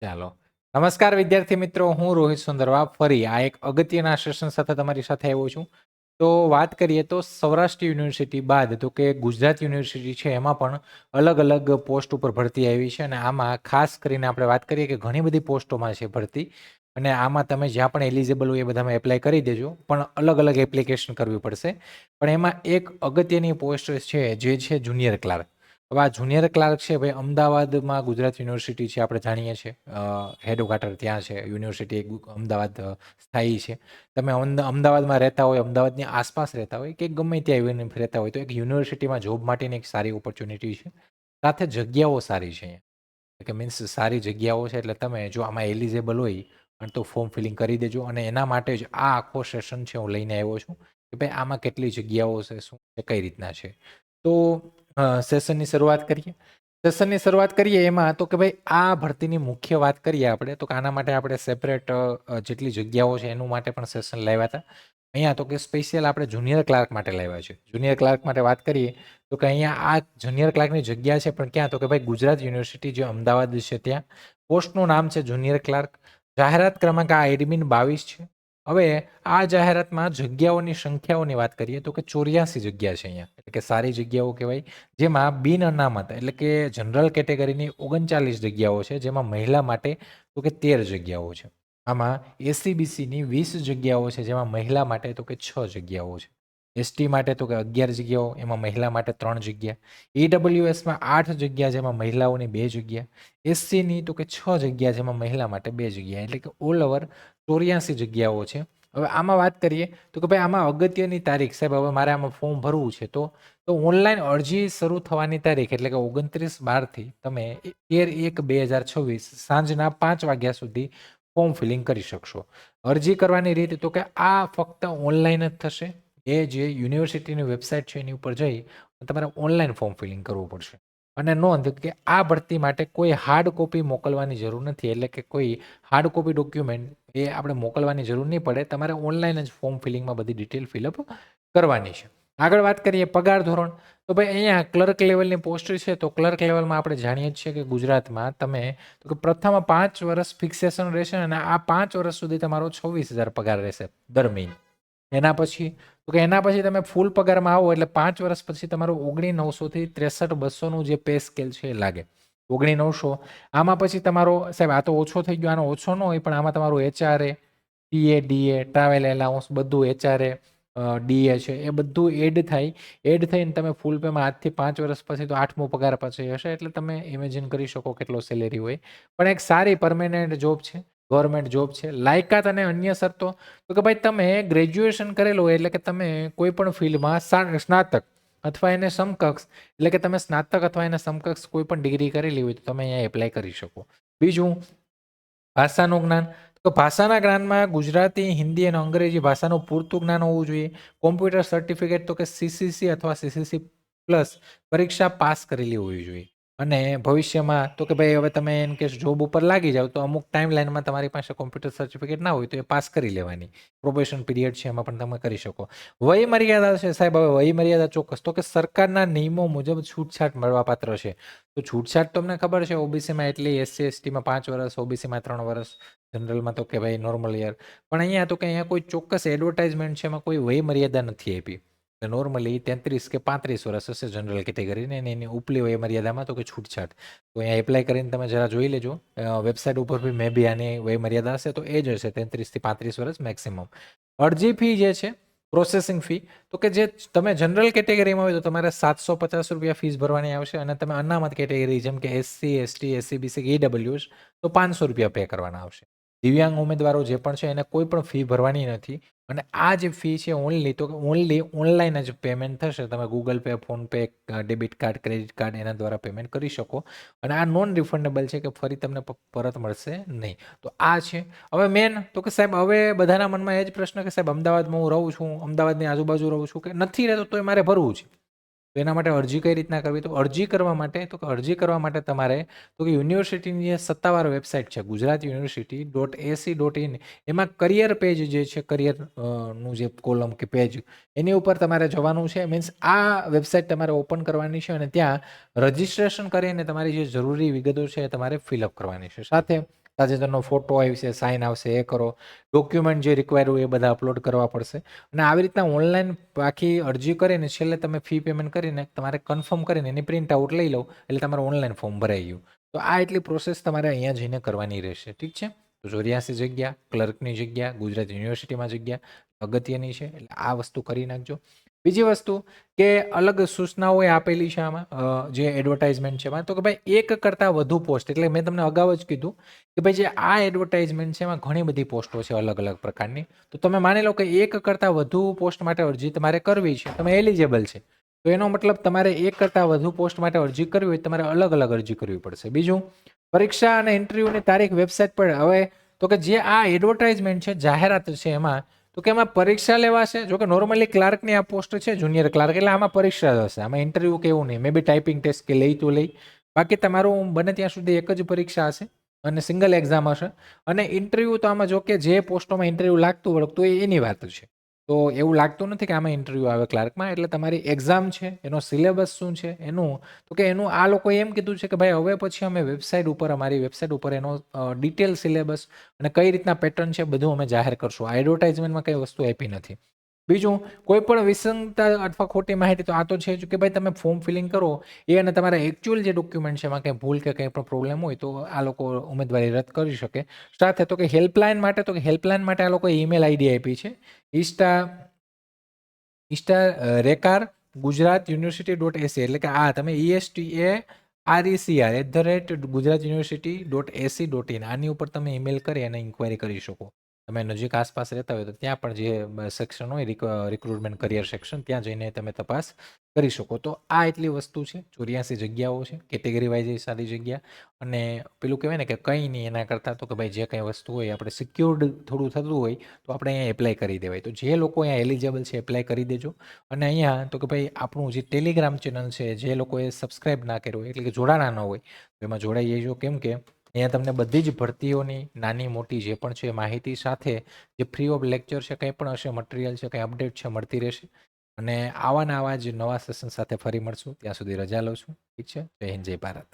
ચાલો. નમસ્કાર વિદ્યાર્થી મિત્રો, હું રોહિત સુંદરવા ફરી આ એક અગત્યના સેશન સાથે તમારી સાથે આવ્યો છું. તો વાત કરીએ તો સૌરાષ્ટ્ર યુનિવર્સિટી બાદ તો કે ગુજરાત યુનિવર્સિટી છે એમાં પણ અલગ-અલગ પોસ્ટ ઉપર ભરતી આવી છે અને આમાં ખાસ કરીને આપણે વાત કરીએ કે ઘણી બધી પોસ્ટોમાં છે ભરતી અને આમાં તમે જ્યાં પણ એલિજિબલ હોય એ બધામાં એપ્લાય કરી દેજો, પણ અલગ-અલગ એપ્લિકેશન કરવી પડશે. પણ એમાં એક અગત્યની પોસ્ટ છે જે છે જુનિયર ક્લાર્ક. હવે આ જુનિયર ક્લાર્ક છે ભાઈ અમદાવાદમાં ગુજરાત યુનિવર્સિટી છે આપણે જાણીએ છીએ. હેડક્વાર્ટર ત્યાં છે યુનિવર્સિટી અમદાવાદ સ્થાયી છે. તમે અમદાવાદમાં રહેતા હોય, અમદાવાદની આસપાસ રહેતા હોય કે ગમે ત્યાં રહેતા હોય તો એક યુનિવર્સિટીમાં જોબ માટેની એક સારી ઓપોર્ચ્યુનિટી છે. સાથે જગ્યાઓ સારી છે અહીંયા. કે મીન્સ સારી જગ્યાઓ છે એટલે તમે જો આમાં એલિજિબલ હોય અને તો ફોર્મ ફિલિંગ કરી દેજો અને એના માટે જ આ આખો સેશન છે હું લઈને આવ્યો છું કે ભાઈ આમાં કેટલી જગ્યાઓ છે, શું છે, કઈ રીતના છે. તો સેશનની શરૂઆત કરીએ. સેશનની શરૂઆત કરીએ એમાં તો કે ભાઈ આ ભરતીની મુખ્ય વાત કરીએ આપણે તો કે આના માટે આપણે સેપરેટ જેટલી જગ્યાઓ છે એનું માટે પણ સેશન લાવ્યા હતા. અહીંયા તો કે સ્પેશિયલ આપણે જુનિયર ક્લાર્ક માટે લાવ્યા છે. જુનિયર ક્લાર્ક માટે વાત કરીએ તો કે અહીંયા આ જુનિયર ક્લાર્કની જગ્યા છે પણ ક્યાં તો કે ભાઈ ગુજરાત યુનિવર્સિટી જે અમદાવાદ છે ત્યાં. પોસ્ટનું નામ છે જુનિયર ક્લાર્ક. જાહેરાત ક્રમાંક આ એડમિન 22 છે. હવે આ જાહેરાતમાં જગ્યાઓની સંખ્યાઓની વાત કરીએ તો કે 84 જગ્યા છે અહીંયા, એટલે કે સારી જગ્યાઓ કહેવાય. જેમાં બિન અનામત એટલે કે જનરલ કેટેગરીની 39 જગ્યાઓ છે, જેમાં મહિલા માટે તો કે 13 જગ્યાઓ છે. આમાં એસસીબીસીની 20 જગ્યાઓ છે, જેમાં મહિલા માટે તો કે 6 જગ્યાઓ છે. એસટી માટે તો કે 11 જગ્યાઓ, એમાં મહિલા માટે 3 જગ્યા. ઈડબ્લ્યુએસમાં 8 જગ્યા, જેમાં મહિલાઓની 2 જગ્યા. એસસીની તો કે 6 જગ્યા, જેમાં મહિલા માટે 2 જગ્યા, એટલે કે ઓલ ઓવર 84 જગ્યાઓ છે. હવે આમાં વાત કરીએ તો કે ભાઈ આમાં અગત્યની તારીખ, સાહેબ હવે મારે આમાં ફોર્મ ભરવું છે તો ઓનલાઈન અરજી શરૂ થવાની તારીખ એટલે કે 29/12 તમે 13/1/2026 સાંજના 5 વાગ્યા સુધી ફોર્મ ફિલિંગ કરી શકશો. અરજી કરવાની રીત તો કે આ ફક્ત ઓનલાઈન જ થશે. એ જે યુનિવર્સિટીની વેબસાઇટ છે એની ઉપર જઈ તમારે ઓનલાઈન ફોર્મ ફિલિંગ કરવું પડશે. અને નોંધ કે આ ભરતી માટે કોઈ હાર્ડ કોપી મોકલવાની જરૂર નથી, એટલે કે કોઈ હાર્ડ કોપી ડોક્યુમેન્ટ એ આપણે મોકલવાની જરૂર નહીં પડે. તમારે ઓનલાઈન જ ફોર્મ ફિલિંગમાં બધી ડિટેલ ફિલઅપ કરવાની છે. આગળ વાત કરીએ પગાર ધોરણ તો ભાઈ અહીંયા ક્લર્ક લેવલની પોસ્ટ છે તો ક્લર્ક લેવલમાં આપણે જાણીએ છીએ કે ગુજરાતમાં તમે તો કે પ્રથમ 5 વર્ષ ફિક્સેશન રહેશે અને આ 5 વર્ષ સુધી તમારો 26,000 પગાર રહેશે દર મહિને. એના પછી તો કે એના પછી તમે ફૂલ પગારમાં આવો એટલે 5 વર્ષ પછી તમારું 19,900 થી 63,200 નું જે પે સ્કેલ છે એ લાગે. 19,900 આમાં પછી તમારો સાહેબ આ તો ઓછો થઈ ગયો, આનો ઓછો ન હોય પણ આમાં તમારું એચઆરએ, ટીએ, ડીએ, ટ્રાવેલ એલાઉન્સ બધું એચઆરએ, ડીએ છે એ બધું એડ થાય. એડ થઈને તમે ફૂલ પેમાં આજથી 5 વર્ષ પછી તો 8મો પગાર પછી હશે, એટલે તમે ઇમેજિન કરી શકો કેટલો સેલેરી હોય. પણ એક સારી પરમેનન્ટ જોબ છે, ગવર્મેન્ટ જોબ છે. લાયકાત અને અન્ય શરતો તો કે ભાઈ તમે ગ્રેજ્યુએશન કરેલું હોય એટલે કે તમે કોઈ પણ ફિલ્ડમાં સ્નાતક અથવા એને સમકક્ષ એટલે કે તમે સ્નાતક અથવા એને સમકક્ષ કોઈ પણ ડિગ્રી કરેલી હોય તો તમે અહીંયા એપ્લાય કરી શકો. બીજું ભાષાનું જ્ઞાન તો ભાષાના જ્ઞાનમાં ગુજરાતી, હિન્દી અને અંગ્રેજી ભાષાનું પૂરતું જ્ઞાન હોવું જોઈએ. કોમ્પ્યુટર સર્ટિફિકેટ તો કે સીસીસી અથવા સીસીસી પ્લસ પરીક્ષા પાસ કરેલી હોવી જોઈએ. અને ભવિષ્યમાં તો કે ભાઈ હવે તમે ઇન કેસ જોબ ઉપર લાગી જાવ તો અમુક ટાઈમ લાઈનમાં તમારી પાસે કોમ્પ્યુટર સર્ટિફિકેટ ના હોય તો એ પાસ કરી લેવાની. પ્રોબેશન પીરિયડ છે એમાં પણ તમે કરી શકો. વય મર્યાદા છે સાહેબ, હવે વય મર્યાદા ચોક્કસ તો કે સરકારના નિયમો મુજબ છૂટછાટ મળવાપાત્ર છે. તો છૂટછાટ તમને ખબર છે ઓબીસીમાં એટલી, એસસી એસટીમાં 5 વર્ષ, ઓબીસીમાં 3 વર્ષ, જનરલમાં તો કે ભાઈ નોર્મલ યર. પણ અહીંયા તો કે અહીંયા કોઈ ચોક્કસ એડવર્ટાઇઝમેન્ટ છે એમાં કોઈ વય મર્યાદા નથી આપી. નોર્મલી 33 કે 35 વર્ષ હશે જનરલ કેટેગરીને એની ઉપલી વય મર્યાદામાં તો કે છૂટછાટ. તો અહીંયા એપ્લાય કરીને તમે જરા જોઈ લેજો. વેબસાઇટ ઉપર બી મે બી આની વય મર્યાદા હશે તો એ જ હશે 33 થી 35 વર્ષ મેક્સિમમ. અરજી ફી જે છે પ્રોસેસિંગ ફી તો કે જે તમે જનરલ કેટેગરીમાં હોય તો તમારે 750 રૂપિયા ફીસ ભરવાની આવશે અને તમે અનામત કેટેગરી જેમ કે એસસી, એસટી, એસસીબીસી, ઈડબ્લ્યુએસ તો 500 રૂપિયા પે કરવાના આવશે. દિવ્યાંગ ઉમેદવારો જે પણ છે એને કોઈ પણ ફી ભરવાની નથી અને આ જે ફી છે ઓનલી તો ઓનલી ઓનલાઈન જ પેમેન્ટ થશે. તમે Google pay, phone pay, debit card, credit card એના દ્વારા પેમેન્ટ કરી શકો અને આ નોન રિફંડેબલ છે કે ફરી તમને પરત મળશે નહીં. તો આ છે. હવે મેન તો કે સાહેબ હવે બધાના મનમાં એ જ પ્રશ્ન કે સાહેબ અમદાવાદમાં હું રહું છું, અમદાવાદની આજુબાજુ રહું છું કે નથી રહેતો તોય મારે ભરવું છે. તો એના માટે અરજી કઈ રીતના કરવી? તો અરજી કરવા માટે તમારે તો કે યુનિવર્સિટીની જે સત્તાવાર વેબસાઇટ છે gujaratuniversity.ac.in એમાં કરિયર પેજ જે છે, કરિયર નું જે કોલમ કે પેજ એની ઉપર તમારે જવાનું છે. મીન્સ આ વેબસાઇટ તમારે ઓપન કરવાની છે અને ત્યાં રજિસ્ટ્રેશન કરીને તમારી જે જરૂરી વિગતો છે એ તમારે ફિલઅપ કરવાની છે. સાથે તાજેતરનો ફોટો આવશે, સાઇન આવશે, એ કરો. ડોક્યુમેન્ટ જે રિક્વાયર હોય એ બધા અપલોડ કરવા પડશે. અને આવી રીતના ઓનલાઈન આખી અરજી કરીને છેલ્લે તમે ફી પેમેન્ટ કરીને તમારે કન્ફર્મ કરીને એની પ્રિન્ટ આઉટ લઈ લો એટલે તમારું ઓનલાઈન ફોર્મ ભરાઈ ગયું. તો આ એટલી પ્રોસેસ તમારે અહીંયા જઈને કરવાની રહેશે. ઠીક છે. તો 84 જગ્યા, ક્લર્કની જગ્યા, ગુજરાત યુનિવર્સિટીમાં જગ્યા અગત્યની છે. એટલે આ વસ્તુ કરી નાખજો. બીજી વસ્તુ કે અલગ સૂચનાઓ આપેલી છે આમાં જે એડવર્ટાઇઝમેન્ટ છે એમાં, તો કે ભાઈ એક કરતાં વધુ પોસ્ટ, એટલે મેં તમને અગાઉ જ કીધું કે ભાઈ જે આ એડવર્ટાઇઝમેન્ટ છે એમાં ઘણી બધી પોસ્ટો છે અલગ અલગ પ્રકારની. તો તમે માની લો કે એક કરતાં વધુ પોસ્ટ માટે અરજી તમારે કરવી છે, તમે એલિજિબલ છે, તો એનો મતલબ તમારે એક કરતાં વધુ પોસ્ટ માટે અરજી કરવી હોય તમારે અલગ અલગ અરજી કરવી પડશે. બીજું, પરીક્ષા અને ઇન્ટરવ્યુની તારીખ વેબસાઇટ પર હવે તો કે જે આ એડવર્ટાઇઝમેન્ટ છે, જાહેરાત છે એમાં, તો કે એમાં પરીક્ષા લેવાશે. જો કે નોર્મલી ક્લાર્કની આ પોસ્ટ છે, જુનિયર ક્લાર્ક, એટલે આમાં પરીક્ષા જ હશે, આમાં ઇન્ટરવ્યુ કે એવું નહીં. મે બી ટાઈપિંગ ટેસ્ટ કે લઈ તો લઈ, બાકી તમારું બને ત્યાં સુધી એક જ પરીક્ષા હશે અને સિંગલ એક્ઝામ હશે. અને ઇન્ટરવ્યુ તો આમાં જો કે જે પોસ્ટોમાં ઇન્ટરવ્યુ લાગતું વળગતું હોય એની વાત છે. તો એવું લાગતું નથી કે આમાં ઇન્ટરવ્યુ આવે ક્લાર્કમાં. એટલે તમારી એક્ઝામ છે, એનો સિલેબસ શું છે એનું, તો કે એનું આ લોકોએ એમ કીધું છે કે ભાઈ હવે પછી અમે વેબસાઇટ ઉપર, અમારી વેબસાઇટ ઉપર એનો ડિટેલ સિલેબસ અને કઈ રીતના પેટર્ન છે બધું અમે જાહેર કરશું. આ એડવર્ટાઇઝમેન્ટમાં કઈ વસ્તુ આપી નથી. બીજું, કોઈ પણ વિસંગતતા અથવા ખોટી માહિતી તો આ તો છે જ કે ભાઈ તમે ફોર્મ ફિલિંગ કરો એ અને તમારા એકચ્યુઅલ જે ડોક્યુમેન્ટ છે એમાં કંઈ ભૂલ કે કંઈ પણ પ્રોબ્લેમ હોય તો આ લોકો ઉમેદવારી રદ કરી શકે. સાથે તો કે હેલ્પલાઇન માટે, તો કે હેલ્પલાઇન માટે આ લોકોએ ઈમેલ આઈડી આપી છે, રેકાર ગુજરાત યુનિવર્સિટી.એસી, એટલે કે આ તમે ESTARECR@gujaratuniversity.ac.in આની ઉપર તમે ઈમેલ કરી અને ઇન્ક્વાયરી કરી શકો. તમે નજીક આસપાસ રહેતા હોય તો ત્યાં પણ જે સેક્શન હોય રિક્રુટમેન્ટ કરિયર સેક્શન, ત્યાં જઈને તમે તપાસ કરી શકો. તો આ એટલી વસ્તુ છે. 84 જગ્યાઓ છે, કેટેગરી વાઇઝ સારી જગ્યા. અને પેલું કહેવાય ને કે કંઈ નહીં એના કરતાં તો કે ભાઈ જે કંઈ વસ્તુ હોય આપણે સિક્યોર્ડ થોડું થતું હોય તો આપણે અહીંયા એપ્લાય કરી દેવાય. તો જે લોકો અહીંયા એલિજિબલ છે એપ્લાય કરી દેજો. અને અહીંયા તો કે ભાઈ આપણું જે ટેલિગ્રામ ચેનલ છે, જે લોકોએ સબસ્ક્રાઇબ ના કર્યું હોય, એટલે કે જોડાણા ન હોય, તો એમાં જોડાઈ જજો. કેમ કે અહીંયા તમને બધી જ ભરતીઓની નાની મોટી જે પણ છે માહિતી સાથે જે ફ્રી ઓફ લેક્ચર છે, કંઈ પણ હશે મટીરિયલ છે, કંઈ અપડેટ છે, મળતી રહેશે. અને આવા જ નવા સેશન સાથે ફરી મળશું. ત્યાં સુધી રજા લઉં છું. ઠીક છે. જય હિન્દ, જય ભારત.